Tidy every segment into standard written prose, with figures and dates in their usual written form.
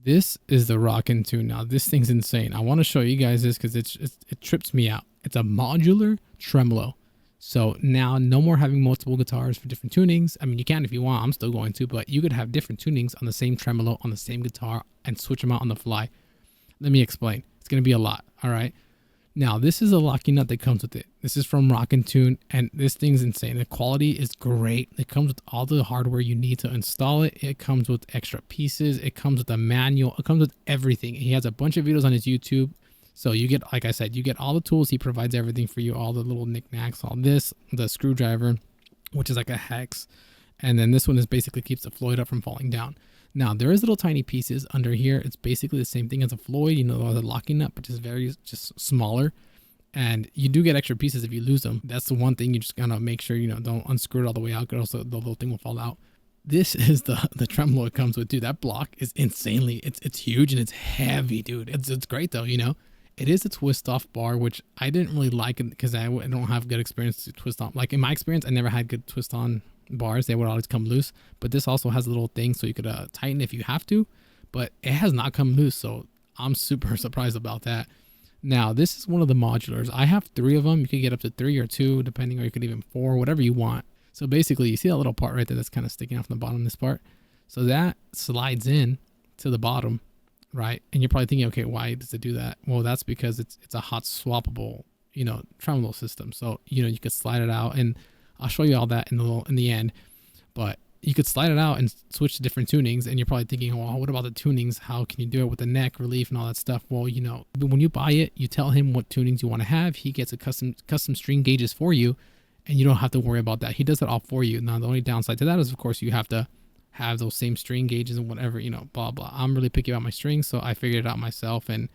This is the rockin' tune. Now this thing's insane. I want to show you guys this because it trips me out. It's a modular tremolo. So now no more having multiple guitars for different tunings. I mean, you can if you want. I'm still going to, but you could have different tunings on the same tremolo on the same guitar and switch them out on the fly. Let me explain. It's going to be a lot. All right. Now, this is a locking nut that comes with it. This is from Rockin' Tune, and this thing's insane. The quality is great. It comes with all the hardware you need to install it. It comes with extra pieces. It comes with a manual. It comes with everything. He has a bunch of videos on his YouTube. So you get, like I said, you get all the tools. He provides everything for you, all the little knickknacks, all this, the screwdriver, which is like a hex. And then this one is basically keeps the Floyd up from falling down. Now, there is little tiny pieces under here. It's basically the same thing as a Floyd, you know, the locking nut, but just smaller. And you do get extra pieces if you lose them. That's the one thing you just gotta make sure, you know, don't unscrew it all the way out, or else the little thing will fall out. This is the tremolo it comes with, dude. That block is insanely, it's huge and it's heavy, dude. It's great though, you know. It is a twist off bar, which I didn't really like it because I don't have good experience to twist on. Like in my experience, I never had good twist on bars. They would always come loose, but this also has a little thing so you could tighten if you have to, but it has not come loose, so I'm super surprised about that. Now this is one of the modulars. I have 3 of them. You could get up to 3 or 2 depending, or you could even 4, whatever you want. So basically you see that little part right there that's kind of sticking out from the bottom, this part, so that slides in to the bottom, right? And you're probably thinking, okay, why does it do that? Well, that's because it's a hot swappable, you know, tremolo system. So you know, you could slide it out, and I'll show you all that in the end, but you could slide it out and switch to different tunings. And you're probably thinking, well, what about the tunings? How can you do it with the neck relief and all that stuff? Well, you know, when you buy it, you tell him what tunings you want to have. He gets a custom string gauges for you, and you don't have to worry about that. He does that all for you. Now, the only downside to that is, of course, you have to have those same string gauges and whatever, you know, blah, blah. I'm really picky about my strings, so I figured it out myself. And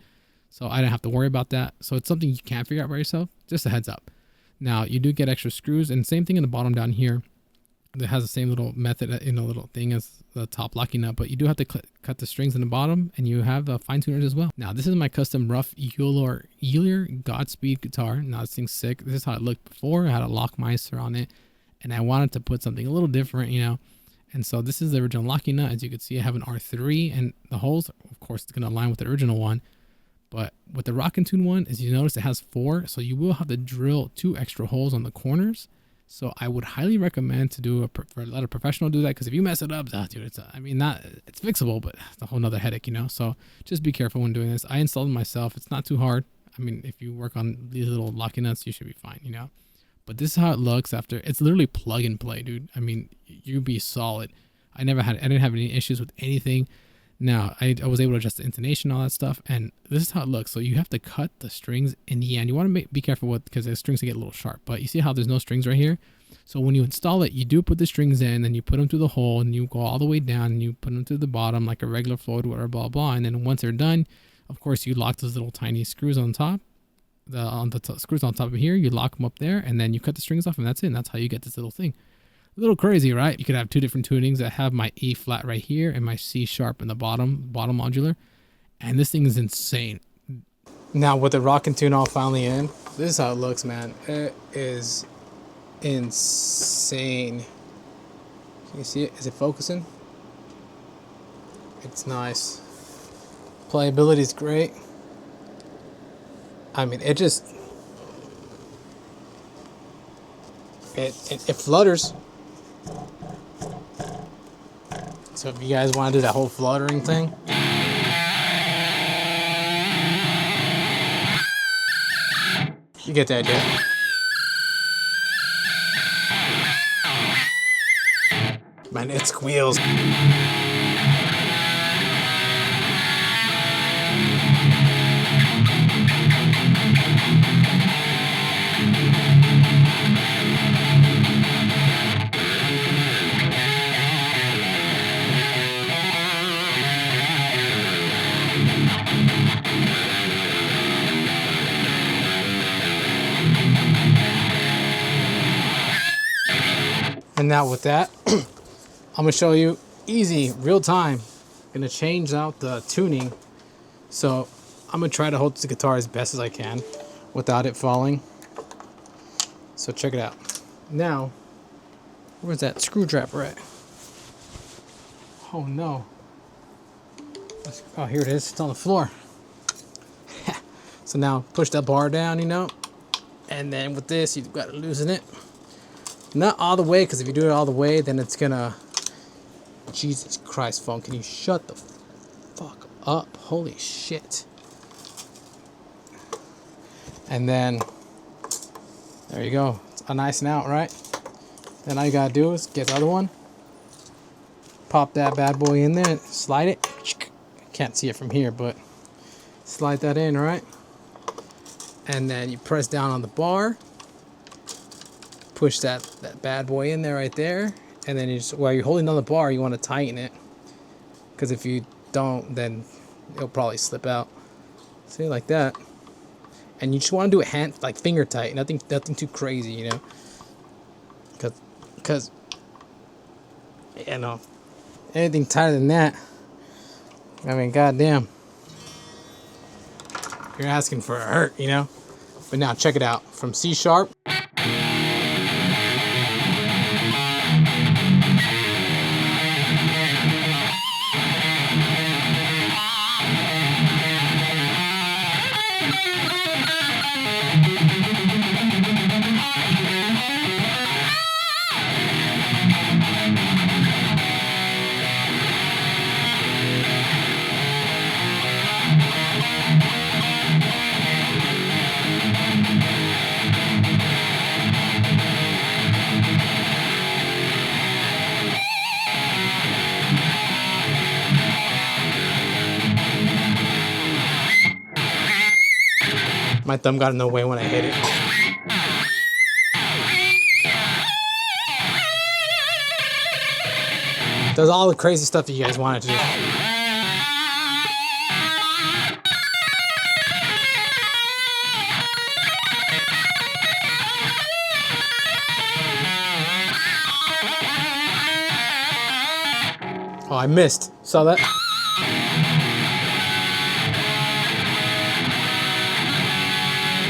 so I didn't have to worry about that. So it's something you can't figure out by yourself. Just a heads up. Now you do get extra screws, and same thing in the bottom down here. It has the same little method in a little thing as the top locking nut, but you do have to cut the strings in the bottom, and you have fine tuners as well. Now this is my custom rough Euler GodSpeed guitar. Now this thing's sick. This is how it looked before. I had a Lockmeister on it, and I wanted to put something a little different, you know. And so this is the original locking nut. As you can see, I have an R3, and the holes, of course, it's going to align with the original one. But with the Rockin' Tune one, as you notice, it has 4, so you will have to drill 2 extra holes on the corners. So I would highly recommend to let a professional do that, because if you mess it up, dude, it's it's fixable, but it's a whole nother headache, you know. So just be careful when doing this. I installed it myself. It's not too hard. I mean, if you work on these little locking nuts, you should be fine, you know. But this is how it looks after. It's literally plug and play, dude. I mean, you'd be solid. I didn't have any issues with anything. Now, I was able to adjust the intonation, all that stuff, and this is how it looks. So you have to cut the strings in the end. You want to be careful with, because the strings can get a little sharp, but you see how there's no strings right here? So when you install it, you do put the strings in, and you put them through the hole, and you go all the way down, and you put them to the bottom like a regular Floyd, whatever, blah, blah. And then once they're done, of course, you lock those little tiny screws on top. Screws on top of here, you lock them up there, and then you cut the strings off, and that's it. And that's how you get this little thing. A little crazy, right? You could have 2 different tunings. I have my E flat right here and my C sharp in the bottom modular, and this thing is insane. Now with the Rockin' Tune all finally in, this is how it looks, man. It is insane. Can you see it? Is it focusing? It's nice. Playability is great. I mean, it flutters. So if you guys want to do that whole fluttering thing, you get the idea. Man, it squeals. And now with that, I'm gonna show you easy, real time. Gonna change out the tuning. So I'm gonna try to hold the guitar as best as I can without it falling. So check it out. Now, where's that screwdriver at? Oh no. Oh, here it is. It's on the floor. So now push that bar down, you know, and then with this, you've got to loosen it. Not all the way, because if you do it all the way, then it's gonna... Jesus Christ, phone, can you shut the fuck up? Holy shit. And then, there you go. It's a nice and out, right? Then all you gotta do is get the other one. Pop that bad boy in there, slide it. Can't see it from here, but slide that in, right? And then you press down on the bar. Push that bad boy in there right there. And then you just, while you're holding on the bar, you want to tighten it. Because if you don't, then it'll probably slip out. See, like that. And you just want to do it hand, like finger tight. Nothing too crazy, you know. Because, you know, anything tighter than that, I mean, goddamn. You're asking for a hurt, you know. But now check it out. From C sharp. My thumb got in the way when I hit it. Does all the crazy stuff that you guys wanted to do. Oh, I missed. Saw that?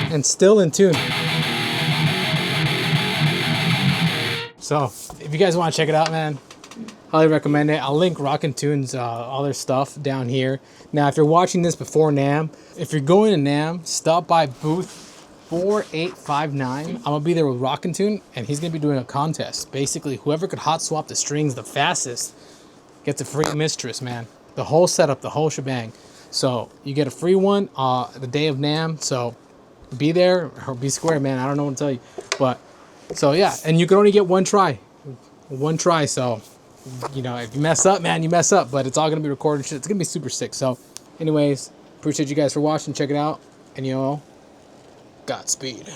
And still in tune. So if you guys want to check it out, man, highly recommend it. I'll link Rockin' Tunes all their stuff down here. Now if you're watching this before NAMM, if you're going to NAMM, stop by booth 4859. I'm gonna be there with Rockin' Tune, and he's gonna be doing a contest. Basically, whoever could hot swap the strings the fastest gets a free Mistress, man. The whole setup, the whole shebang. So you get a free one the day of NAMM. So be there or be square, man. I don't know what to tell you, but so yeah, and you can only get one try. So you know, if you mess up, man, you mess up, but it's all gonna be recorded shit. It's gonna be super sick. So anyways, appreciate you guys for watching. Check it out, and you know, Godspeed.